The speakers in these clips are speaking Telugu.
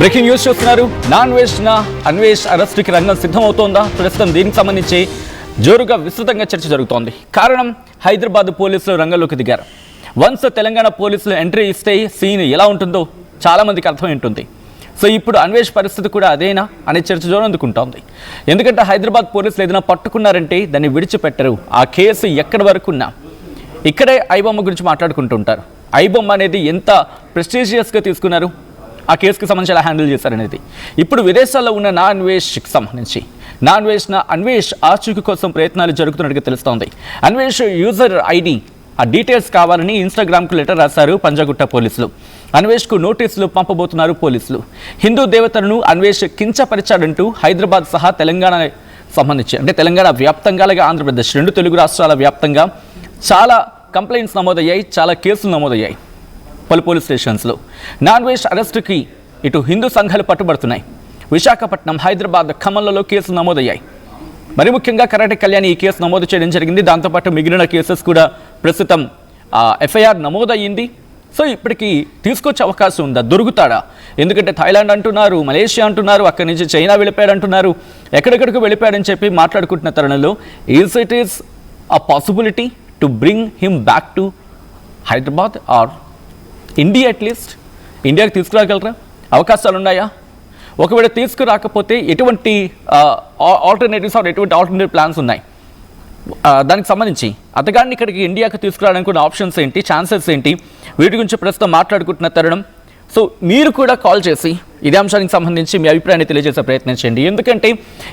బ్రేకింగ్ న్యూస్ చూస్తున్నారు. అన్వేష్ అరెస్టుకి రంగం సిద్ధమవుతోందా? ప్రస్తుతం దీనికి సంబంధించి జోరుగా విస్తృతంగా చర్చ జరుగుతోంది. కారణం, హైదరాబాద్ పోలీసులు రంగంలోకి దిగారు. వన్స్ తెలంగాణ పోలీసులు ఎంట్రీ ఇస్తే సీన్ ఎలా ఉంటుందో చాలా మందికి అర్థమై ఉంటుంది. సో ఇప్పుడు అన్వేష్ పరిస్థితి కూడా అదేనా అనే చర్చ జోరందుకుంటోంది. ఎందుకంటే హైదరాబాద్ పోలీసులు ఏదైనా పట్టుకున్నారంటే దాన్ని విడిచిపెట్టరు. ఆ కేసు ఎక్కడి వరకున్నా ఇక్కడే ఐబొమ్మ గురించి మాట్లాడుకుంటూ ఉంటారు. ఐబొమ్మ అనేది ఎంత ప్రెస్టీజియస్గా తీసుకున్నారు, ఆ కేసుకి సంబంధించి ఎలా హ్యాండిల్ చేశారనేది. ఇప్పుడు విదేశాల్లో ఉన్న అన్వేష్కి సంబంధించి అన్వేష్ ఆచూకీ కోసం ప్రయత్నాలు జరుగుతున్నట్టుగా తెలుస్తోంది. అన్వేష్ యూజర్ ఐడి ఆ డీటెయిల్స్ కావాలని ఇన్స్టాగ్రామ్కు లెటర్ రాశారు పంజాగుట్ట పోలీసులు. అన్వేష్కు నోటీసులు పంపబోతున్నారు పోలీసులు. హిందూ దేవతలను అన్వేష్ కించపరిచాడంటూ హైదరాబాద్ సహా తెలంగాణ సంబంధించి అంటే తెలంగాణ వ్యాప్తంగా అలాగే ఆంధ్రప్రదేశ్ రెండు తెలుగు రాష్ట్రాల వ్యాప్తంగా చాలా కంప్లైంట్స్ నమోదయ్యాయి, చాలా కేసులు నమోదయ్యాయి పలు పోలీస్ స్టేషన్స్లో. అన్వేష్ అరెస్టుకి ఇటు హిందూ సంఘాలు పట్టుబడుతున్నాయి. విశాఖపట్నం, హైదరాబాద్, ఖమ్మంలలో కేసులు నమోదయ్యాయి. మరి ముఖ్యంగా కరాటే కళ్యాణి ఈ కేసు నమోదు చేయడం జరిగింది. దాంతోపాటు మిగిలిన కేసెస్ కూడా ప్రస్తుతం ఎఫ్ఐఆర్ నమోదయ్యింది. సో ఇప్పటికీ తీసుకొచ్చే అవకాశం ఉందా? దొరుకుతాడా? ఎందుకంటే థాయిలాండ్ అంటున్నారు, మలేషియా అంటున్నారు, అక్కడి నుంచి చైనా వెళ్ళిపోయాడు అంటున్నారు, ఎక్కడెక్కడికి వెళ్ళిపోయాడని చెప్పి మాట్లాడుకుంటున్న తరుణంలో is it is a possibility to bring him back to Hyderabad or India? At least ఇండియాకి తీసుకురాగలరా? అవకాశాలు ఉన్నాయా? ఒకవేళ తీసుకురాకపోతే ఎటువంటి ఆల్టర్నేటివ్స్ ఆర్ ఎటువంటి ఆల్టర్నేటివ్ ప్లాన్స్ ఉన్నాయి? దానికి సంబంధించి అతగాన్ని ఇక్కడికి ఇండియాకి తీసుకురావడానికి ఉన్న ఆప్షన్స్ ఏంటి, ఛాన్సెస్ ఏంటి, వీటి గురించి ప్రస్తుతం మాట్లాడుకుంటున్న తరుణం. సో మీరు కూడా కాల్ చేసి ఇదే అంశానికి సంబంధించి మీ అభిప్రాయాన్ని తెలియజేసే ప్రయత్నం చేయండి. ఎందుకంటే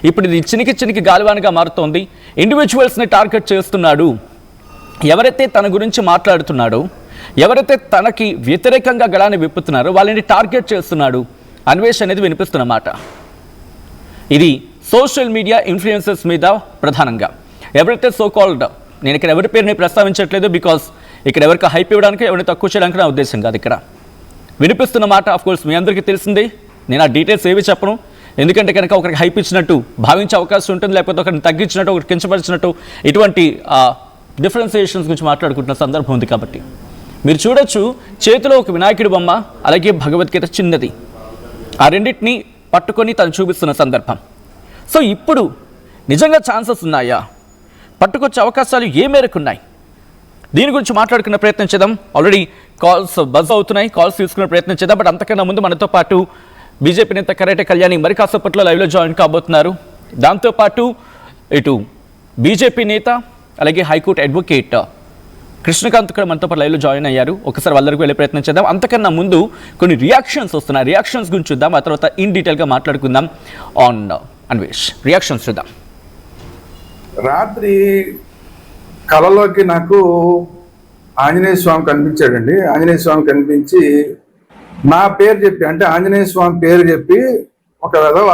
ఇప్పుడు ఇది చినికి గాలివానగా మారుతోంది. ఇండివిజువల్స్ని టార్గెట్ చేస్తున్నాడు. ఎవరైతే తన గురించి మాట్లాడుతున్నాడో, ఎవరైతే తనకి వ్యతిరేకంగా గళాన్ని విప్పుతున్నారో వాళ్ళని టార్గెట్ చేస్తున్నాడు అన్వేష్ అనేది వినిపిస్తున్నమాట. ఇది సోషల్ మీడియా ఇన్ఫ్లుయెన్సర్స్ మీద ప్రధానంగా ఎవరైతే సో కాల్డ్, నేను ఇక్కడ ఎవరి పేరుని ప్రస్తావించట్లేదు బికాస్ ఇక్కడ ఎవరికి హైప్ ఇవ్వడానికి, ఎవరిని తక్కువ చేయడానికి నా ఉద్దేశం కాదు. ఇక్కడ వినిపిస్తున్న మాట ఆఫ్కోర్స్ మీ అందరికీ తెలిసిందే. నేను ఆ డీటెయిల్స్ ఏవి చెప్పను. ఎందుకంటే కనుక ఒకరికి హైప్ ఇచ్చినట్టు భావించే అవకాశం ఉంటుంది, లేకపోతే ఒకరిని తగ్గించినట్టు, ఒకరికి కించపరిచినట్టు ఇటువంటి డిఫరెన్సియేషన్స్ గురించి మాట్లాడుకుంటున్న సందర్భం ఉంది. కాబట్టి మీరు చూడొచ్చు, చేతిలో ఒక వినాయకుడి బొమ్మ, అలాగే భగవద్గీత చిన్నది, ఆ రెండింటిని పట్టుకొని తను చూపిస్తున్న సందర్భం. సో ఇప్పుడు నిజంగా ఛాన్సెస్ ఉన్నాయా? పట్టుకొచ్చే అవకాశాలు ఏ మేరకు ఉన్నాయి? దీని గురించి మాట్లాడుకునే ప్రయత్నం చేద్దాం. ఆల్రెడీ కాల్స్ బజ్ అవుతున్నాయి, కాల్స్ తీసుకునే ప్రయత్నం చేద్దాం. బట్ అంతకన్నా ముందు మనతో పాటు బీజేపీ నేత కరాటే కళ్యాణి మరి కాసేపట్లో లైవ్లో జాయిన్ కాబోతున్నారు. దాంతోపాటు ఇటు బీజేపీ నేత అలాగే హైకోర్టు అడ్వకేట్ కృష్ణకాంత్ కూడా మనతో పాటు లైవ్లో జాయిన్ అయ్యారు. ఒకసారి వాళ్ళకి వెళ్ళే ప్రయత్నం చేద్దాం. అంతకన్నా ముందు కొన్ని రియాక్షన్స్ వస్తున్నాయి, రియాక్షన్స్ గురించి చూద్దాం. ఆ తర్వాత ఇన్ డీటెయిల్గా మాట్లాడుకుందాం ఆన్ అన్వేష్. రియాక్షన్స్ చూద్దాం. రాత్రి కళలోకి నాకు ఆంజనేయ స్వామి కనిపించాడండి. ఆంజనేయ స్వామి కనిపించి నా పేరు చెప్పి, అంటే ఆంజనేయ స్వామి పేరు చెప్పి, ఒక విధవ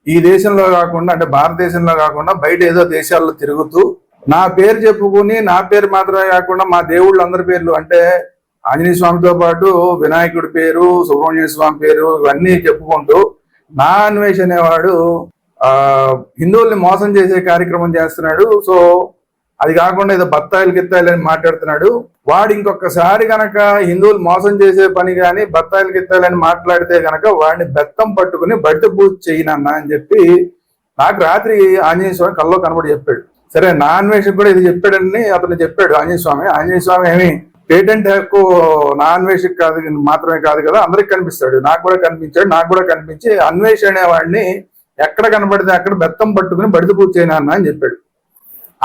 ఈ దేశంలో కాకుండా, అంటే భారతదేశంలో కాకుండా బయట ఏదో దేశాల్లో తిరుగుతూ నా పేరు చెప్పుకుని, నా పేరు మాత్రమే కాకుండా మా దేవుళ్ళు అందరి పేర్లు, అంటే ఆంజనేయ స్వామితో పాటు వినాయకుడి పేరు, సుబ్రహ్మణ్య స్వామి పేరు, ఇవన్నీ చెప్పుకుంటూ నా అన్వేష్ అనేవాడు హిందువుల్ని మోసం చేసే కార్యక్రమం చేస్తున్నాడు. సో అది కాకుండా ఏదో బత్తాయిలు గిత్తాయిలు అని మాట్లాడుతున్నాడు. వాడు ఇంకొకసారి గనక హిందువులు మోసం చేసే పని కానీ బత్తాయిలు గిత్తాయిలు అని మాట్లాడితే గనక వాడిని బెత్తం పట్టుకుని బయట పూజ చేయనన్నా అని చెప్పి నాకు రాత్రి ఆంజనేయ స్వామి కల్లో కనబడి చెప్పాడు. సరే, నా అన్వేషకు కూడా ఇది చెప్పాడని అతను చెప్పాడు ఆంజనేయ స్వామి. ఆంజనేయ స్వామి ఏమి పేటెంట్ హక్కు నా అన్వేషకు కాదు, మాత్రమే కాదు కదా, అందరికి కనిపిస్తాడు. నాకు కూడా కనిపించాడు. నాకు కూడా కనిపించి అన్వేష్ అనేవాడిని ఎక్కడ కనబడితే అక్కడ బెత్తం పట్టుకుని బడిత పూజ చేయనన్నా అని చెప్పాడు.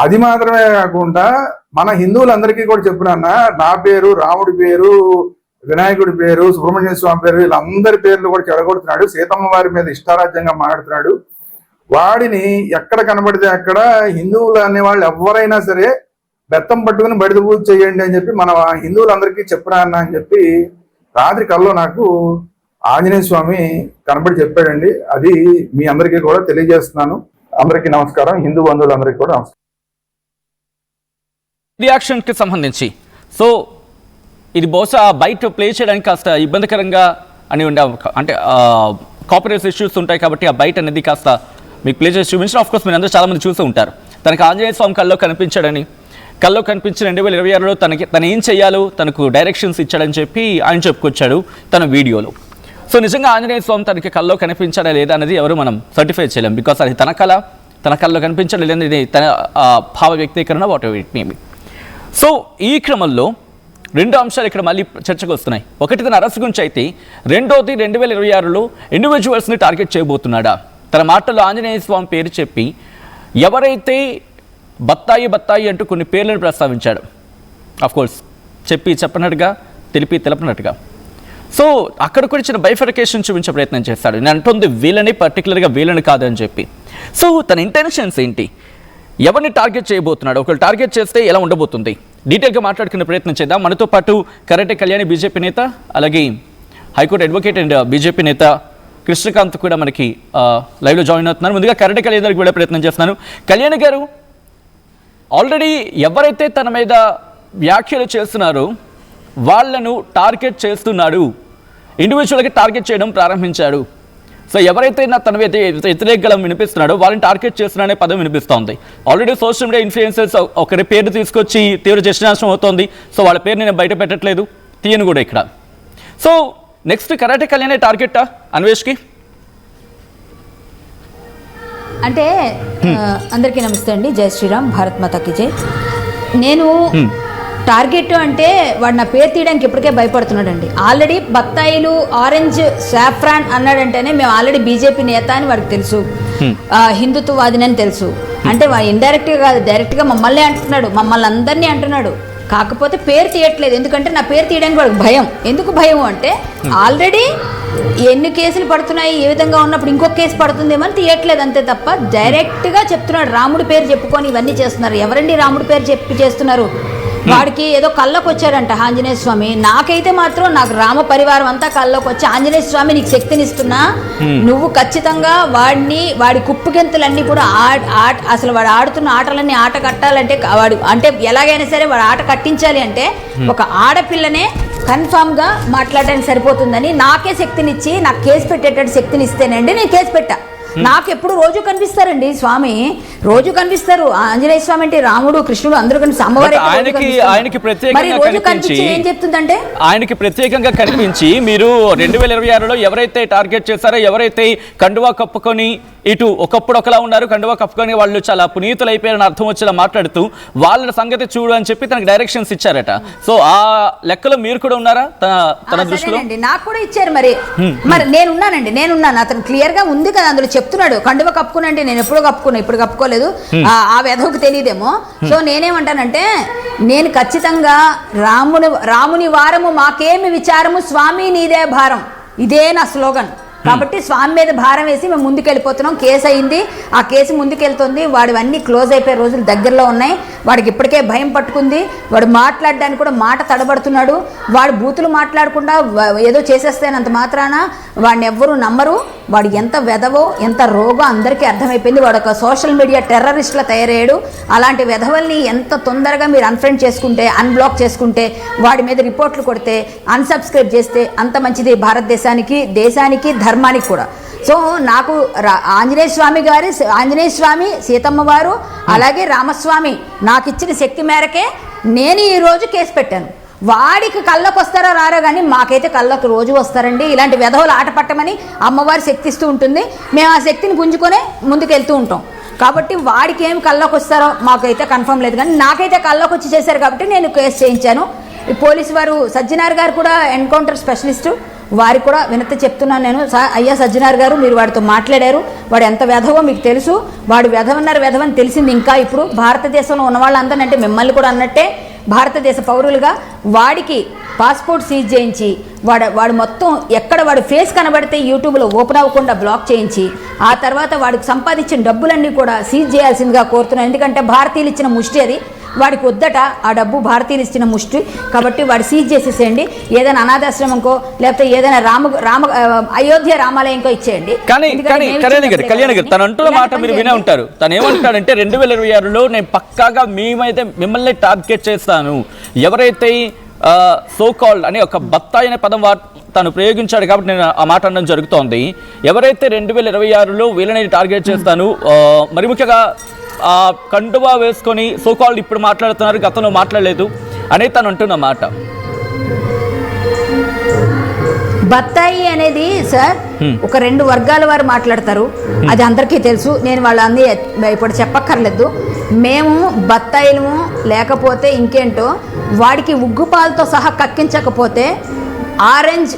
అది మాత్రమే కాకుండా మన హిందువులందరికీ కూడా చెప్పినన్నా, నా పేరు, రాముడి పేరు, వినాయకుడి పేరు, సుబ్రహ్మణ్య స్వామి పేరు, వీళ్ళందరి పేర్లు కూడా చెడగొడుతున్నాడు. సీతమ్మ వారి మీద ఇష్టారాజ్యంగా మాట్లాడుతున్నాడు. వాడిని ఎక్కడ కనబడితే అక్కడ హిందువులు అనేవాళ్ళు ఎవరైనా సరే బెత్తం పట్టుకుని బడిత పూజ చేయండి అని చెప్పి మన హిందువులందరికీ చెప్పినా అన్న అని చెప్పి రాత్రి కల్లో నాకు ఆంజనేయ స్వామి కనబడి చెప్పాడండి. అది మీ అందరికీ కూడా తెలియజేస్తున్నాను. అందరికీ నమస్కారం, హిందూ బంధువులందరికీ కూడా నమస్కారం. రియాక్షన్కి సంబంధించి సో ఇది బహుశా బయట ప్లే చేయడానికి కాస్త ఇబ్బందికరంగా అని ఉండే, అంటే కాపరేట్ ఇష్యూస్ ఉంటాయి కాబట్టి ఆ బయట అనేది కాస్త మీకు ప్లే చేసి చూపించిన. ఆఫ్కోర్స్ మీరు అందరూ చాలామంది చూస్తూ ఉంటారు. తనకు ఆంజనేయ స్వామి కల్లో కనిపించాడని, కల్లో కనిపించిన 2026లో తను ఏం చేయాలో తనకు డైరెక్షన్స్ ఇచ్చాడని చెప్పి ఆయన చెప్పుకొచ్చాడు తన వీడియోలో. సో నిజంగా ఆంజనేయ స్వామి తనకి కల్లో కనిపించాడా లేదా అనేది ఎవరు మనం సర్టిఫై చేయలేం, బికాస్ అది తన కళ, తన కల్లో కనిపించడం లేదనేది తన భావ వ్యక్తీకరణ, what ever it may be. So ఈ క్రమంలో రెండు అంశాలు ఇక్కడ మళ్ళీ చర్చకు వస్తున్నాయి. ఒకటి తన అరెస్ట్ గురించి అయితే, రెండోది 2026లో ఇండివిజువల్స్ని టార్గెట్ చేయబోతున్నాడా. తన మాటల్లో ఆంజనేయ స్వామి పేరు చెప్పి ఎవరైతే బత్తాయి అంటూ కొన్ని పేర్లను ప్రస్తావించాడు, కోర్స్ చెప్పినట్టుగా తెలపనట్టుగా. సో అక్కడ కూడా చిన్న బైఫర్కేషన్ చూపించే ప్రయత్నం చేస్తాడు. నేను అంటుంది వీళ్ళని, పర్టికులర్గా వీళ్ళని కాదని చెప్పి. సో తన ఇంటెన్షన్స్ ఏంటి, ఎవరిని టార్గెట్ చేయబోతున్నాడు, ఒకరు టార్గెట్ చేస్తే ఎలా ఉండబోతుంది, డీటెయిల్గా మాట్లాడుకునే ప్రయత్నం చేద్దాం. మనతో పాటు కరాటే కళ్యాణి బీజేపీ నేత, అలాగే హైకోర్టు అడ్వకేట్ అండ్ బీజేపీ నేత కృష్ణకాంత్ కూడా మనకి లైవ్లో జాయిన్ అవుతున్నారు. ముందుగా కరాటే కళ్యాణి గారికి కూడా ప్రయత్నం చేస్తున్నాను. కళ్యాణి గారు, ఆల్రెడీ ఎవరైతే తన మీద వ్యాఖ్యలు చేస్తున్నారో వాళ్లను టార్గెట్ చేస్తున్నాడు, ఇండివిజువల్గా టార్గెట్ చేయడం ప్రారంభించాడు. సో ఎవరైతే తన వ్యతిరేకలం వినిపిస్తున్నాడో వాళ్ళని టార్గెట్ చేస్తున్నాడనే పదం వినిపిస్తోంది. ఆల్రెడీ సోషల్ మీడియా ఇన్ఫ్లుయెన్సర్స్ ఒకరి పేరు తీసుకొచ్చి తీవ్ర చర్చనాశనం అవుతోంది. సో వాళ్ళ పేరు నేను బయట పెట్టట్లేదు, తీయను కూడా ఇక్కడ. సో నెక్స్ట్ కరాటే కళ్యాణి టార్గెట్టా అన్వేష్కి? అంటే అందరికీ నమస్తే అండి, జై శ్రీరామ్, భారత్ మాతాకి జై. నేను టార్గెట్ అంటే వాడు నా పేరు తీయడానికి ఇప్పటికే భయపడుతున్నాడు అండి. ఆల్రెడీ బత్తాయిలు, ఆరెంజ్, సాఫ్రాన్ అన్నాడంటేనే మేము ఆల్రెడీ బీజేపీ నేత అని వాడికి తెలుసు, హిందుత్వవాదిని తెలుసు. అంటే వాడు ఇండైరెక్ట్గా కాదు, డైరెక్ట్గా మమ్మల్ని అంటున్నాడు, మమ్మల్ని అందరినీ అంటున్నాడు. కాకపోతే పేరు తీయట్లేదు, ఎందుకంటే నా పేరు తీయడానికి వాడికి భయం. ఎందుకు భయం అంటే ఆల్రెడీ ఎన్ని కేసులు పడుతున్నాయి, ఏ విధంగా ఉన్నప్పుడు ఇంకొక కేసు పడుతుందేమో అని తీయట్లేదు, అంతే తప్ప డైరెక్ట్గా చెప్తున్నాడు. రాముడి పేరు చెప్పుకొని ఇవన్నీ చేస్తున్నారు. ఎవరండి రాముడి పేరు చెప్పి చేస్తున్నారు? వాడికి ఏదో కళ్ళకు వచ్చాడంట ఆంజనేయ స్వామి. నాకైతే మాత్రం నాకు రామ పరివారం అంతా కళ్ళకు వచ్చి, ఆంజనేయ స్వామి నీకు శక్తినిస్తున్నా, నువ్వు ఖచ్చితంగా వాడి కుప్పుగెంతులన్నీ కూడా అసలు వాడు ఆడుతున్న ఆటలన్నీ ఆట కట్టాలంటే వాడు అంటే ఎలాగైనా సరే వాడు ఆట కట్టించాలి అంటే ఒక ఆడపిల్లనే కన్ఫామ్గా మాట్లాడడానికి సరిపోతుందని నాకే శక్తినిచ్చి, నాకు కేసు పెట్టేటట్టు శక్తినిస్తేనండి నేను కేసు పెట్టా. నాకు ఎప్పుడు రోజు కనిపిస్తారండి స్వామి, రోజు కనిపిస్తారు. ఆంజనేయ స్వామి అంటే రాముడు, కృష్ణుడు అందరూ కనిపిస్తారు. అమ్మవారి ఆయనకి ప్రత్యేకంగా కనిపించి మీరు 2026లో ఎవరైతే టార్గెట్ చేశారో, ఎవరైతే కండువా కప్పుకొని ఇటు ఒకప్పుడు ఒకలా ఉన్నారు, కండువా కప్పుకొని వాళ్ళు చాలా పునీతులు అయిపోయారని అర్థం వచ్చేలా మాట్లాడుతూ వాళ్ళ సంగతి చూడు అని చెప్పి తనకు డైరెక్షన్స్ ఇచ్చారట. సో ఆ లెక్కలో మీరు కూడా ఉన్నారా తన దృష్టిలో? నాకు కూడా ఇచ్చారు. మరి నేనున్నాను, అతను క్లియర్ గా ఉంది కదా, అందులో చెప్తున్నాడు కండువ కప్పుకునండి. నేను ఎప్పుడు కప్పుకున్నా, ఇప్పుడు కప్పుకోలేదు, ఆ వెధవుకు తెలియదేమో. సో నేనేమంటానంటే, నేను ఖచ్చితంగా రాముని వారము మాకేమి విచారము, స్వామి నీదే భారం, ఇదే నా స్లోగన్. కాబట్టి స్వామి మీద భారం వేసి మేము ముందుకెళ్ళిపోతున్నాం. కేసు అయింది, ఆ కేసు ముందుకెళ్తుంది. వాడివన్నీ క్లోజ్ అయిపోయే రోజులు దగ్గరలో ఉన్నాయి. వాడికి ఇప్పటికే భయం పట్టుకుంది. వాడు మాట్లాడడానికి కూడా మాట తడబడుతున్నాడు. వాడు బూతులు మాట్లాడకుండా ఏదో చేసేస్తానంత మాత్రాన వాడిని ఎవ్వరూ నమ్మరు. వాడు ఎంత వెధవో, ఎంత రోగో అందరికీ అర్థమైపోయింది. వాడు ఒక సోషల్ మీడియా టెర్రరిస్ట్లా తయారయ్యాడు. అలాంటి వెధవల్ని ఎంత తొందరగా మీరు అన్ఫ్రెండ్ చేసుకుంటే, అన్బ్లాక్ చేసుకుంటే, వాడి మీద రిపోర్ట్లు కొడితే, అన్సబ్స్క్రైబ్ చేస్తే అంత మంచిది భారతదేశానికి, దేశానికి, ధర్మానికి కూడా. సో నాకు ఆంజనేయ స్వామి, సీతమ్మ వారు, అలాగే రామస్వామి నాకు ఇచ్చిన శక్తి మేరకే నేను ఈరోజు కేసు పెట్టాను. వాడికి కళ్ళకు వస్తారో రారో కానీ మాకైతే కళ్ళకు రోజు వస్తారండి. ఇలాంటి వెధవలు ఆట పట్టమని అమ్మవారి శక్తి ఇస్తూ ఉంటుంది. మేము ఆ శక్తిని పుంజుకొనే ముందుకు వెళ్తూ ఉంటాం. కాబట్టి వాడికి ఏమి కళ్ళకు వస్తారో మాకైతే కన్ఫర్మ్ లేదు, కానీ నాకైతే కళ్ళకు వచ్చి చేశారు కాబట్టి నేను కేసు చేయించాను. పోలీసు వారు సజ్జనార్ గారు కూడా ఎన్కౌంటర్ స్పెషలిస్టు, వారికి కూడా వినతి చెప్తున్నాను నేను. అయ్యా సజ్జనార్ గారు, మీరు వాడితో మాట్లాడారు, వాడు ఎంత వెధవో మీకు తెలుసు, వాడు వెధవని తెలిసింది. ఇంకా ఇప్పుడు భారతదేశంలో ఉన్న వాళ్ళందరినీ, అంటే మిమ్మల్ని కూడా అన్నట్టే భారతదేశ పౌరులుగా వాడికి పాస్పోర్ట్ సీజ్ చేయించి, వాడు మొత్తం ఎక్కడ వాడు ఫేస్ కనబడితే యూట్యూబ్లో ఓపెన్ అవ్వకుండా బ్లాక్ చేయించి, ఆ తర్వాత వాడికి సంపాదించిన డబ్బులన్నీ కూడా సీజ్ చేయాల్సిందిగా కోరుతున్నాను. ఎందుకంటే భారతీయులు ఇచ్చిన ముష్టి అది, వాడికి వద్దట ఆ డబ్బు, భారతీయులు ఇచ్చిన ముష్టి. కాబట్టి వాడు సీజ్ చేసేసేయండి. ఏదైనా అనాథాశ్రమంకో లేకపోతే ఏదైనా అయోధ్య రామాలయంకో ఇచ్చేయండి. కానీ కళ్యాణి గారు తను అంటున్న మాట మీరు వినే ఉంటారు. తను ఏమంటాడంటే 2026లో నేను పక్కాగా మిమ్మల్ని టార్గెట్ చేస్తాను. ఎవరైతే సో కాల్డ్ అని ఒక బత్తాయి అనే పదం తను ప్రయోగించాడు కాబట్టి నేను ఆ మాట అనడం జరుగుతోంది. ఎవరైతే 2026లో వీళ్ళని టార్గెట్ చేస్తాను, మరి ముఖ్యంగా కండువా వేసుకొని సో కాల్డ్ ఇప్పుడు మాట్లాడుతున్నారు, గతంలో మాట్లాడలేదు అనేది తను అంటున్న మాట. బత్తాయి అనేది సార్ ఒక 2 వర్గాల వారు మాట్లాడతారు, అది అందరికీ తెలుసు. నేను వాళ్ళందరి ఇప్పుడు చెప్పక్కర్లేదు. మేము బత్తాయిలము లేకపోతే ఇంకేంటో వాడికి ఉగ్గుపాలతో సహా కక్కించకపోతే ఆరెంజ్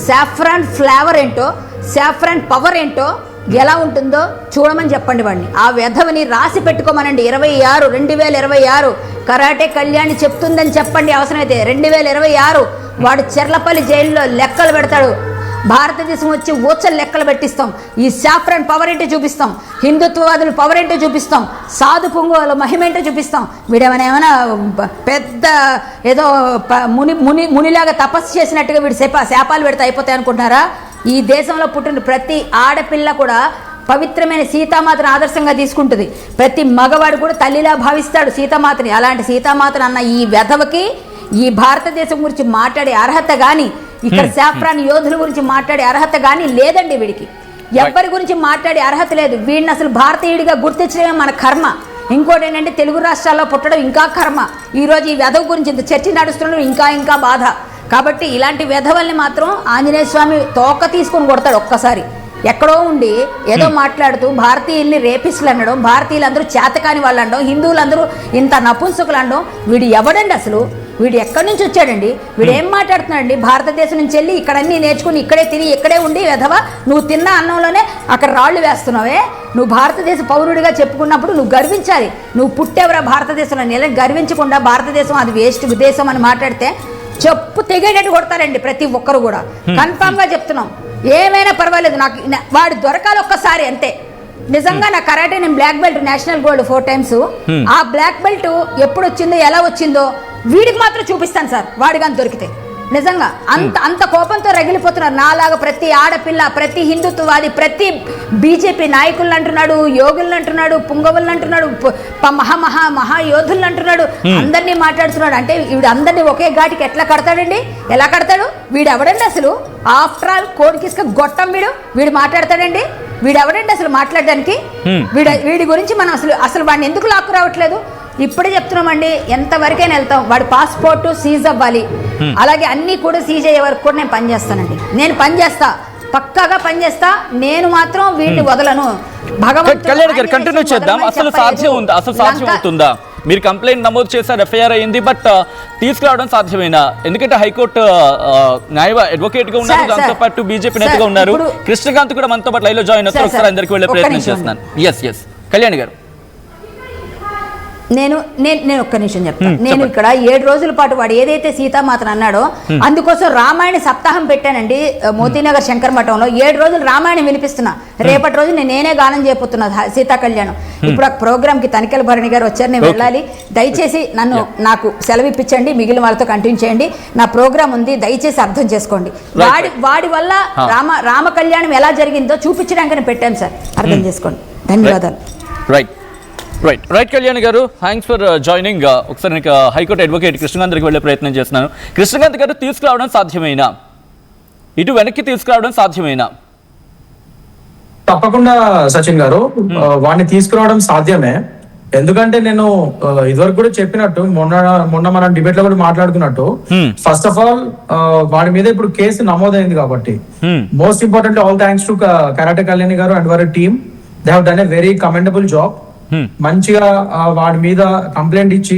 సాఫ్రాన్ ఫ్లేవర్ ఏంటో, సాఫ్రాన్ పవర్ ఏంటో ఎలా ఉంటుందో చూడమని చెప్పండి వాడిని. ఆ వెధవని రాసి పెట్టుకోమనండి. 2026 కరాటే కళ్యాణి చెప్తుందని చెప్పండి. అవసరమైతే 2026 వాడు చెర్లపల్లి జైల్లో లెక్కలు పెడతాడు. భారతదేశం వచ్చి ఊచలు లెక్కలు పెట్టిస్తాం. ఈ సాఫ్రాన్ పవర్ ఏంటో చూపిస్తాం, హిందుత్వవాదులు పవర్ ఏంటో చూపిస్తాం, సాధు పొంగుల మహిమ ఏంటో చూపిస్తాం. వీడేమైనా పెద్ద ఏదో మునిలాగా తపస్సు చేసినట్టుగా వీడు శాపాలు పెడితే అయిపోతాయి అనుకుంటున్నారా? ఈ దేశంలో పుట్టిన ప్రతి ఆడపిల్ల కూడా పవిత్రమైన సీతామాతను ఆదర్శంగా తీసుకుంటుంది. ప్రతి మగవాడు కూడా తల్లిలా భావిస్తాడు సీతామాతని. అలాంటి సీతామాతను అన్న ఈ వెధవకి ఈ భారతదేశం గురించి మాట్లాడే అర్హత కానీ, ఇక్కడ సాఫ్రాన్ యోధుల గురించి మాట్లాడే అర్హత కానీ లేదండి వీడికి. ఎవ్వరి గురించి మాట్లాడే అర్హత లేదు. వీడిని అసలు భారతీయుడిగా గుర్తించడమే మన కర్మ. ఇంకోటి ఏంటంటే తెలుగు రాష్ట్రాల్లో పుట్టడం ఇంకా కర్మ. ఈరోజు ఈ వెధవ గురించి ఇంత చర్చ నడుస్తుండడం ఇంకా బాధ. కాబట్టి ఇలాంటి వెధవల్ని మాత్రం ఆంజనేయ స్వామి తోక తీసుకొని కొడతాడు ఒక్కసారి. ఎక్కడో ఉండి ఏదో మాట్లాడుతూ భారతీయుల్ని రేపిస్టులు అనడం, భారతీయులందరూ చేతకాని వాళ్ళు అనడం, హిందువులందరూ ఇంత నపుంసకులు అనడం. వీడు ఎవడండి అసలు? వీడు ఎక్కడి నుంచి వచ్చాడండి? వీడు ఏం మాట్లాడుతున్నాడండి? భారతదేశం నుంచి వెళ్ళి ఇక్కడ అన్నీ నేర్చుకుని ఇక్కడే తిని ఇక్కడే ఉండి వెధవా నువ్వు తిన్న అన్నంలోనే అక్కడ రాళ్ళు వేస్తున్నావే. నువ్వు భారతదేశ పౌరుడిగా చెప్పుకున్నప్పుడు నువ్వు గర్వించాలి. నువ్వు పుట్టేవరా భారతదేశంలో నెల గర్వించకుండా భారతదేశం అది వేస్ట్ దేశం అని మాట్లాడితే చెప్పు తెగేటట్టు కొడతారండి ప్రతి ఒక్కరు కూడా. కన్ఫామ్ గా చెప్తున్నాం. ఏమైనా పర్వాలేదు, నాకు వాడు దొరకాలి ఒక్కసారి అంతే. నిజంగా నా కరాటే నేను black belt, national gold 4 times. ఆ బ్లాక్ బెల్ట్ ఎప్పుడు వచ్చిందో ఎలా వచ్చిందో వీడికి మాత్రం చూపిస్తాను సార్, వాడి కానీ దొరికితే. నిజంగా అంత కోపంతో రగిలిపోతున్నారు. నాలాగా ప్రతి ఆడపిల్ల, ప్రతి హిందుత్వవాది, ప్రతి బీజేపీ నాయకులను అంటున్నాడు, యోగులను అంటున్నాడు, పుంగవులను అంటున్నాడు, మహాయోధులను అంటున్నాడు, అందరినీ మాట్లాడుతున్నాడు. అంటే వీడు అందరినీ ఒకే ఘాటికి ఎట్లా కడతాడండి? ఎలా కడతాడు? వీడు ఎవడండి అసలు? ఆఫ్టర్ ఆల్ కోడికిసుక గొట్టం వీడు మాట్లాడతాడండి? వీడు ఎవడండి అసలు మాట్లాడడానికి? వీడి గురించి మనం అసలు వాడిని ఎందుకు లాక్కు రావట్లేదు? ఇప్పుడే చెప్తున్నామండి, ఎంతవరకైనా వెళ్తాం. వాడి పాస్పోర్టు సీజ్ అవ్వాలి, అలాగే అన్నీ కూడా సీజ్ అయ్యే వరకు కూడా నేను పనిచేస్తానండి. నేను పనిచేస్తా, పక్కాగా పనిచేస్తా. నేను మాత్రం వీడిని వదలను. భగవంతుడు కంటిన్యూ చేద్దాం. అసలు సాధ్యం అవుతుందా? మీరు కంప్లైంట్ నమోదు చేశారు, ఎఫ్ఐఆర్ అయింది, బట్ తీసుకురావడం సాధ్యమేనా? ఎందుకంటే హైకోర్టు న్యాయ అడ్వకేట్ గా ఉన్నారు, దాంతో పాటు బీజేపీ నేతగా ఉన్నారు. కృష్ణకాంత్ కూడా మనతో పాటు లైవ్ లో జాయిన్ అవుతారు. ఒకసారి అందరికి వెళ్ళే ప్రయత్నం చేస్తున్నాను. ఎస్ కళ్యాణి గారు, నేను ఒక్క నిమిషం చెప్తాను. నేను ఇక్కడ 7 రోజుల పాటు వాడు ఏదైతే సీతామాతను అన్నాడో అందుకోసం రామాయణ సప్తాహం పెట్టానండి మోతీనగర్ శంకర్ మఠంలో. 7 రోజులు రామాయణం వినిపిస్తున్నా. రేపటి రోజు నేనే గానం చేయబోతున్నా సీతా కళ్యాణం. ఇప్పుడు ఆ ప్రోగ్రామ్ కి తనికెల భరణి గారు వచ్చారు, నేను వెళ్ళాలి. దయచేసి నాకు సెలవు ఇప్పించండి, మిగిలిన వాళ్ళతో కంటిన్యూ చేయండి. నా ప్రోగ్రామ్ ఉంది, దయచేసి అర్థం చేసుకోండి. వాడి వల్ల రామ కళ్యాణం ఎలా జరిగిందో చూపించడానికి పెట్టాను సార్, అర్థం చేసుకోండి. ధన్యవాదాలు. రైట్ కళ్యాణ్ గారు, థ్యాంక్స్ ఫర్ జాయినింగ్. ఒకసారి నేను హైకోర్టు అడ్వకేట్ కృష్ణకాంత్ దగ్గరికి వెళ్ళే ప్రయత్నం చేస్తున్నాను. కృష్ణకాంత్ గారు, తీసుకురావడం సాధ్యమేనా? ఇటు వెనక్కి తీసుకురావడం సాధ్యమేనా? తప్పకుండా సచిన్ గారు, వాడిని తీసుకురావడం సాధ్యమే. ఎందుకంటే నేను ఇదివరకు కూడా చెప్పినట్టు, మొన్న మనం డిబేట్ లో కూడా మాట్లాడుకున్నట్టు, ఫస్ట్ ఆఫ్ ఆల్ వాడి మీద ఇప్పుడు కేసు నమోదైంది కాబట్టి most important all thanks to karate Kalyani గారు అండ్ వారి team. They have done a very commendable job. మంచిగా వాడి మీద కంప్లైంట్ ఇచ్చి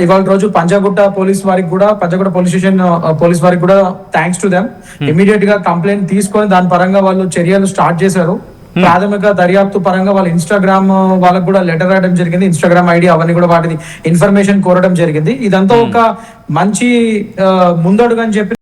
ఇవాళ రోజు పంజాగుట్ట పోలీస్ వారికి కూడా, పంజాగుట్ట పోలీస్ స్టేషన్ పోలీస్ వారికి కూడా థ్యాంక్స్ టు దెమ్. ఇమీడియట్ గా కంప్లైంట్ తీసుకొని దాని పరంగా వాళ్ళు చర్యలు స్టార్ట్ చేశారు. ప్రాథమిక దర్యాప్తు పరంగా వాళ్ళు ఇన్స్టాగ్రామ్ వాళ్ళకు కూడా లెటర్ రాయడం జరిగింది, ఇన్స్టాగ్రామ్ ఐడి అవన్నీ కూడా వాటిని ఇన్ఫర్మేషన్ కోరడం జరిగింది. ఇదంతా ఒక మంచి ముందడుగు అని చెప్పి